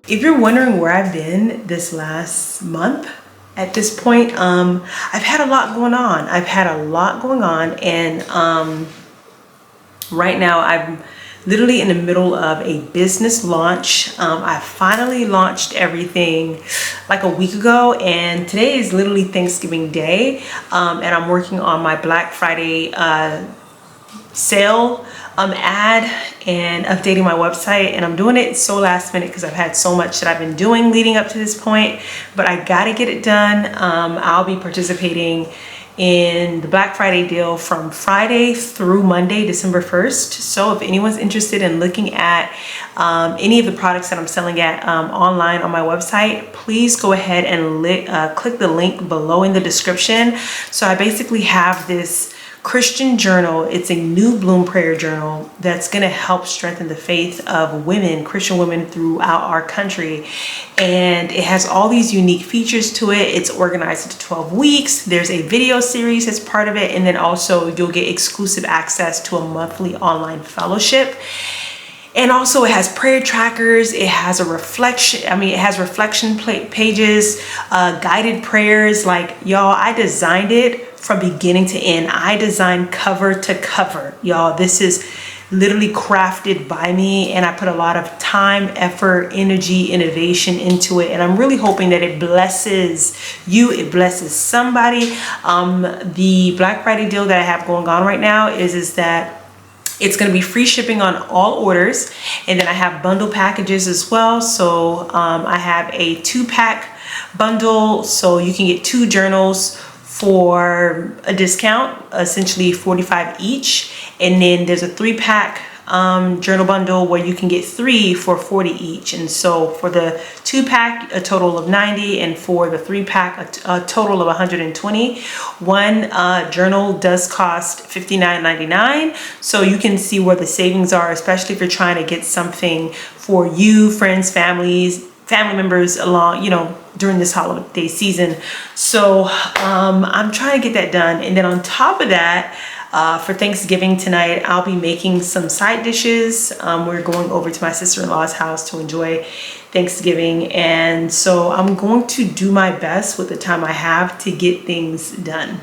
If you're wondering where I've been this last month, at this point, I've had a lot going on. And right now I'm literally in the middle of a business launch. I finally launched everything like a week ago, and today is literally Thanksgiving Day, and I'm working on my Black Friday sale ad and updating my website, and I'm doing it so last minute because I've had so much that I've been doing leading up to this point, but I gotta get it done. I'll be participating in the Black Friday deal from Friday through Monday, December 1st. So if anyone's interested in looking at any of the products that I'm selling at online on my website, please go ahead and click the link below in the description. So I basically have this Christian journal. It's a new bloom prayer journal that's going to help strengthen the faith of women, Christian women throughout our country. And it has all these unique features to it. It's organized into 12 weeks. There's a video series as part of it. And then also you'll get exclusive access to a monthly online fellowship. And also it has prayer trackers. It has reflection pages, guided prayers. Like, y'all, I designed it from beginning to end. I designed cover to cover. Y'all, this is literally crafted by me, and I put a lot of time, effort, energy, innovation into it. And I'm really hoping that it blesses you, it blesses somebody. The Black Friday deal that I have going on right now is that it's going to be free shipping on all orders. And then I have bundle packages as well. So I have a 2-pack bundle. So you can get 2 journals for a discount, essentially $45 each. And then there's a 3-pack journal bundle where you can get 3 for $40 each. And so for the 2-pack, a total of $90, and for the 3-pack, a total of $120. One journal does cost $59.99. So you can see where the savings are, especially if you're trying to get something for you, friends, family members along, during this holiday season. So I'm trying to get that done. And then on top of that, for Thanksgiving tonight, I'll be making some side dishes. We're going over to my sister-in-law's house to enjoy Thanksgiving. And so I'm going to do my best with the time I have to get things done.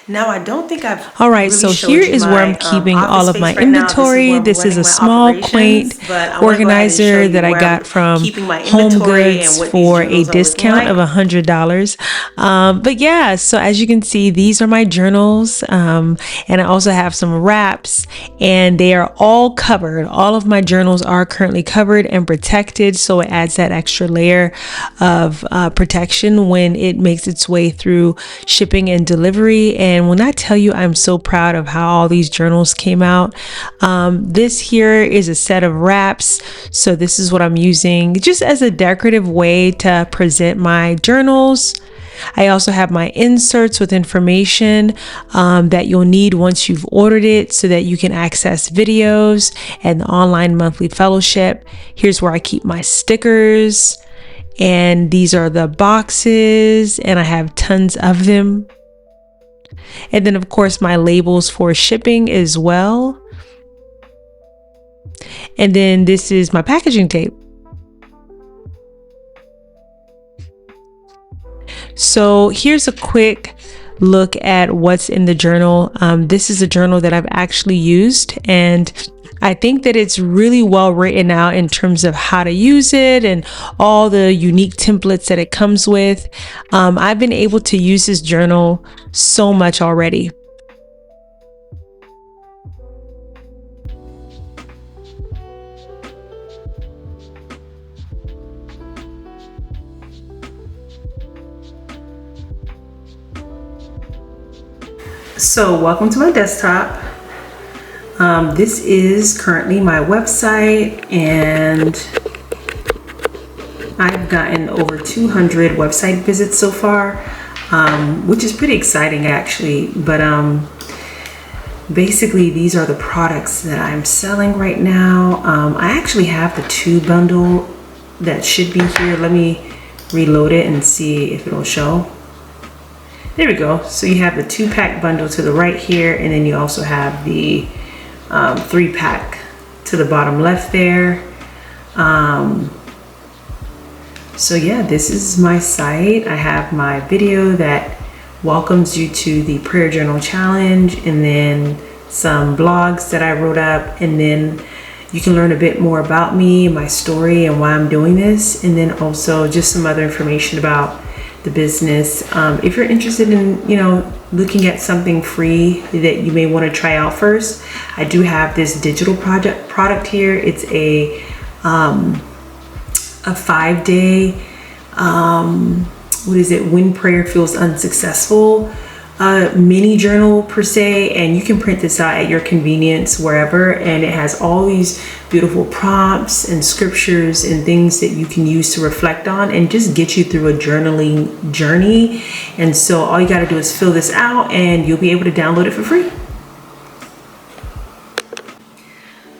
Now, I don't think I've All right, so here is where I'm keeping all of my inventory. This is a small, quaint organizer that I got from Home Goods for a discount of $100. But yeah, so as you can see, these are my journals, and I also have some wraps, and they are all covered. All of my journals are currently covered and protected, so it adds that extra layer of protection when it makes its way through shipping and delivery. And when I tell you, I'm so proud of how all these journals came out. This here is a set of wraps. So this is what I'm using just as a decorative way to present my journals. I also have my inserts with information that you'll need once you've ordered it so that you can access videos and the online monthly fellowship. Here's where I keep my stickers. And these are the boxes, and I have tons of them. And then, of course, my labels for shipping as well. And then this is my packaging tape. So here's a quick look at what's in the journal. This is a journal that I've actually used, and I think that it's really well written out in terms of how to use it and all the unique templates that it comes with. I've been able to use this journal so much already. So welcome to my desktop. This is currently my website, and I've gotten over 200 website visits so far, which is pretty exciting actually. But basically these are the products that I'm selling right now. I actually have the 2 bundle that should be here. Let me reload it and see if it'll show. There we go. So you have the 2-pack bundle to the right here, and then you also have the 3-pack to the bottom left there. So yeah, this is my site. I have my video that welcomes you to the prayer journal challenge, and then some blogs that I wrote up, and then you can learn a bit more about me, my story, and why I'm doing this, and then also just some other information about the business. If you're interested in, looking at something free that you may want to try out first, I do have this digital product here. It's a 5-day, when prayer feels unsuccessful, mini journal per se, and you can print this out at your convenience wherever, and it has all these beautiful prompts and scriptures and things that you can use to reflect on and just get you through a journaling journey. And so all you got to do is fill this out and you'll be able to download it for free.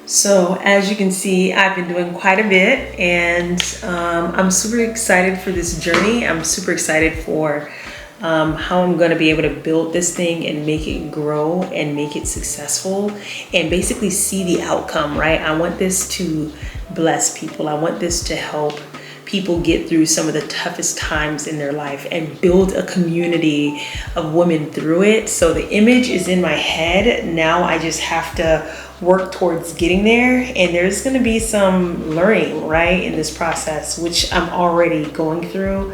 So as you can see, I've been doing quite a bit, and I'm super excited for this journey. I'm super excited for how I'm going to be able to build this thing and make it grow and make it successful and basically see the outcome, right? I want this to bless people. I want this to help people get through some of the toughest times in their life and build a community of women through it. So the image is in my head. Now I just have to work towards getting there, and there's going to be some learning, right, in this process, which I'm already going through,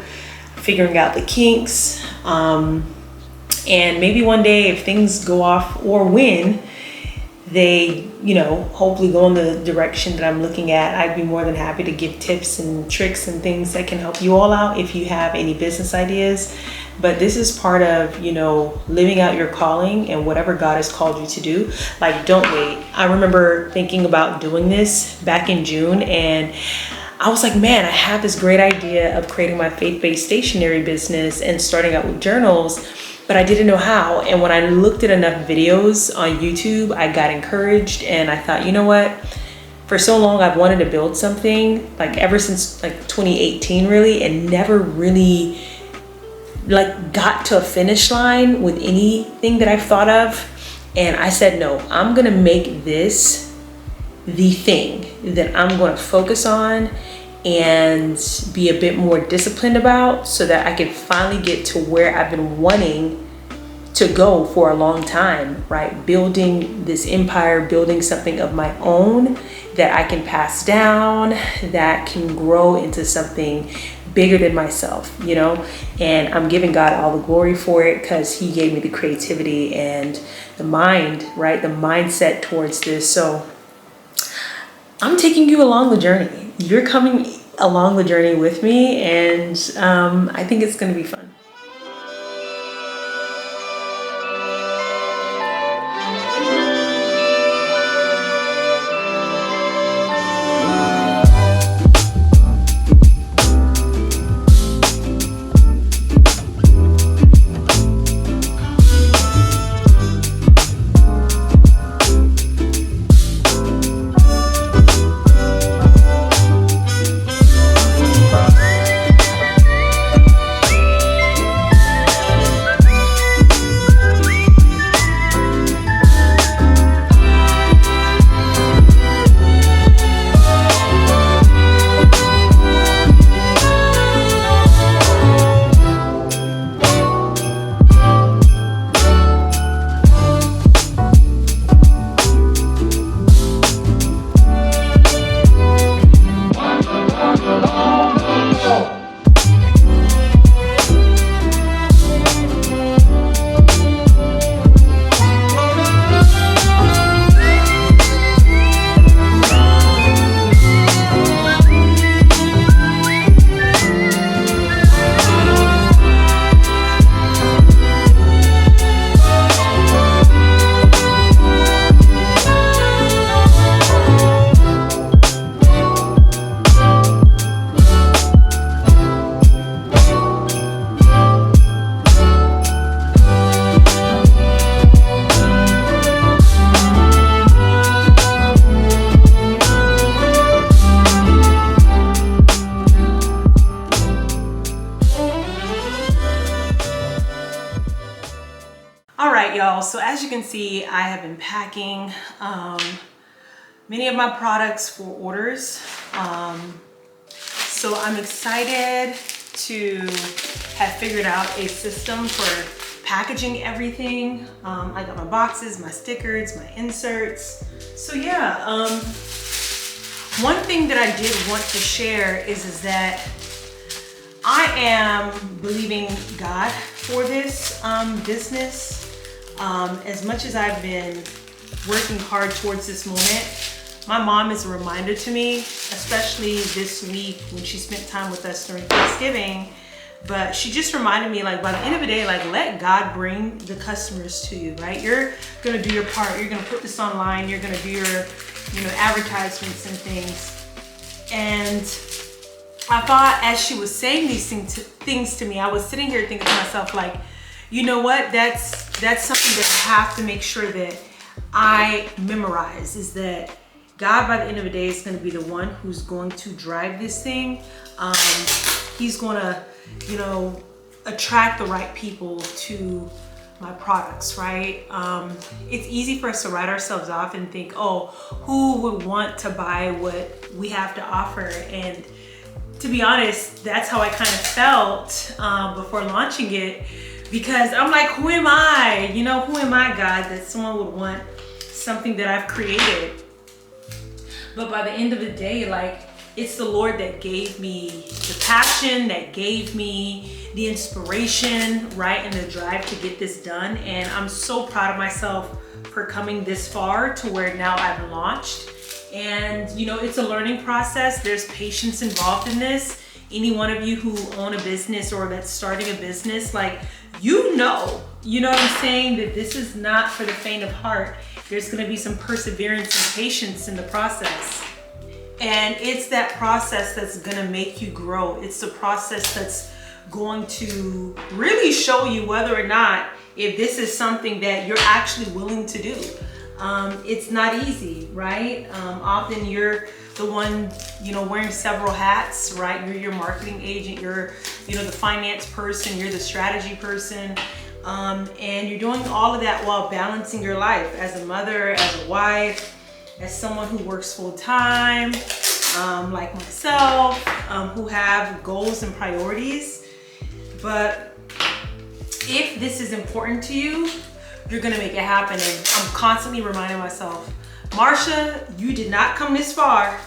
figuring out the kinks, and maybe one day if things go off, or when they, hopefully go in the direction that I'm looking at, I'd be more than happy to give tips and tricks and things that can help you all out if you have any business ideas. But this is part of, living out your calling and whatever God has called you to do. Like, don't wait. I remember thinking about doing this back in June, and I was like, man, I have this great idea of creating my faith-based stationery business and starting out with journals, but I didn't know how. And when I looked at enough videos on YouTube, I got encouraged, and I thought, you know what? For so long, I've wanted to build something, like ever since like 2018 really, and never really got to a finish line with anything that I've thought of. And I said, no, I'm gonna make this the thing that I'm gonna focus on and be a bit more disciplined about, so that I can finally get to where I've been wanting to go for a long time, right? Building this empire, building something of my own that I can pass down, that can grow into something bigger than myself, and I'm giving God all the glory for it, because he gave me the creativity and the mind, right? The mindset towards this. So I'm taking you along the journey. You're coming along the journey with me, and I think it's going to be fun. Y'all, so as you can see, I have been packing many of my products for orders. So I'm excited to have figured out a system for packaging everything. I got my boxes, my stickers, my inserts. So yeah, one thing that I did want to share is that I am believing God for this business. As much as I've been working hard towards this moment, my mom is a reminder to me, especially this week when she spent time with us during Thanksgiving. But she just reminded me, like, by the end of the day, like, let God bring the customers to you, right? You're gonna do your part. You're gonna put this online. You're gonna do your, advertisements and things. And I thought, as she was saying these things to me, I was sitting here thinking to myself, like, you know what? That's something that I have to make sure that I memorize, is that God, by the end of the day, is going to be the one who's going to drive this thing. He's going to, attract the right people to my products, right? It's easy for us to write ourselves off and think, oh, who would want to buy what we have to offer? And to be honest, that's how I kind of felt before launching it, because I'm like, who am I? Who am I, God, that someone would want something that I've created? But by the end of the day, like, it's the Lord that gave me the passion, that gave me the inspiration, right, and the drive to get this done. And I'm so proud of myself for coming this far to where now I've launched. And, it's a learning process. There's patience involved in this. Any one of you who own a business or that's starting a business, like, you know what I'm saying, that this is not for the faint of heart. There's going to be some perseverance and patience in the process. And it's that process that's going to make you grow. It's the process that's going to really show you whether or not if this is something that you're actually willing to do. It's not easy, right? Often you're the one, wearing several hats, right? You're your marketing agent, you're, the finance person, you're the strategy person. And you're doing all of that while balancing your life as a mother, as a wife, as someone who works full time, like myself, who have goals and priorities. But if this is important to you, you're gonna make it happen. And I'm constantly reminding myself, Marsha, you did not come this far.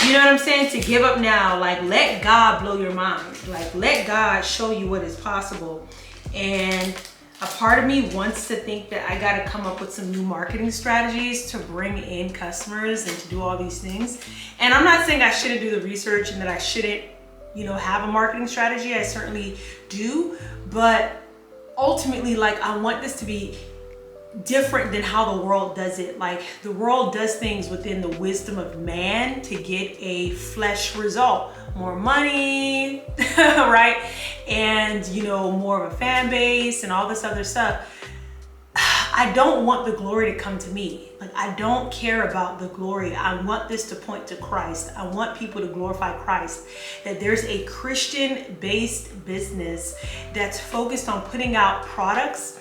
You know what I'm saying? To give up now. Like, let God blow your mind. Like, let God show you what is possible. And a part of me wants to think that I got to come up with some new marketing strategies to bring in customers and to do all these things. And I'm not saying I shouldn't do the research and that I shouldn't, have a marketing strategy. I certainly do. But ultimately, like, I want this to be different than how the world does it. Like, the world does things within the wisdom of man to get a flesh result. More money, right? And, more of a fan base and all this other stuff. I don't want the glory to come to me. Like, I don't care about the glory. I want this to point to Christ. I want people to glorify Christ. That there's a Christian-based business that's focused on putting out products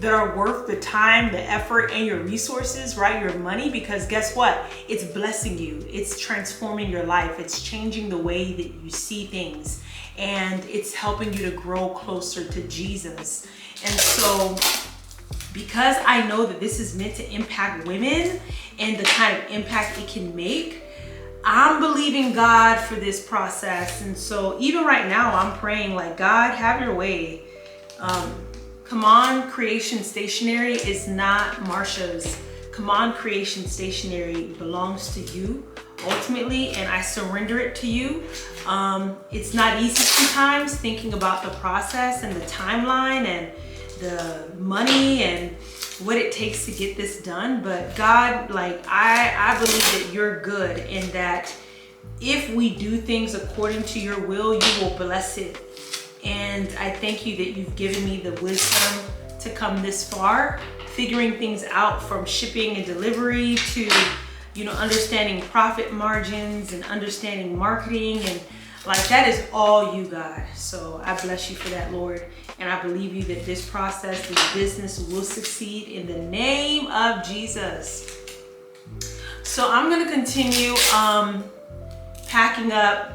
that are worth the time, the effort, and your resources, right? Your money, because guess what? It's blessing you. It's transforming your life. It's changing the way that you see things. And it's helping you to grow closer to Jesus. And so, because I know that this is meant to impact women and the kind of impact it can make, I'm believing God for this process. And so even right now, I'm praying, like, God, have your way. Come On Creations Stationery is not Marsha's. Come On Creations Stationery belongs to you ultimately, and I surrender it to you. It's not easy sometimes thinking about the process and the timeline and the money and what it takes to get this done. But God, like, I believe that you're good, and that if we do things according to your will, you will bless it. And I thank you that you've given me the wisdom to come this far, figuring things out from shipping and delivery to, understanding profit margins and understanding marketing. And like, that is all you, God. So I bless you for that, Lord. And I believe you that this process, this business will succeed in the name of Jesus. So I'm going to continue packing up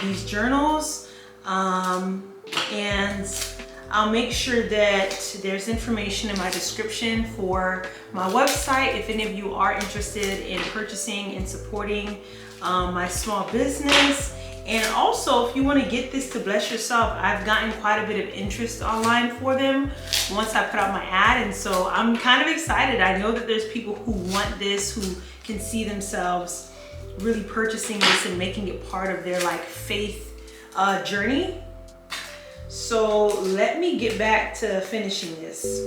these journals, and I'll make sure that there's information in my description for my website if any of you are interested in purchasing and supporting my small business. And also, if you want to get this to bless yourself, I've gotten quite a bit of interest online for them once I put out my ad, and so I'm kind of excited. I know that there's people who want this, who can see themselves really purchasing this and making it part of their like faith journey. So let me get back to finishing this.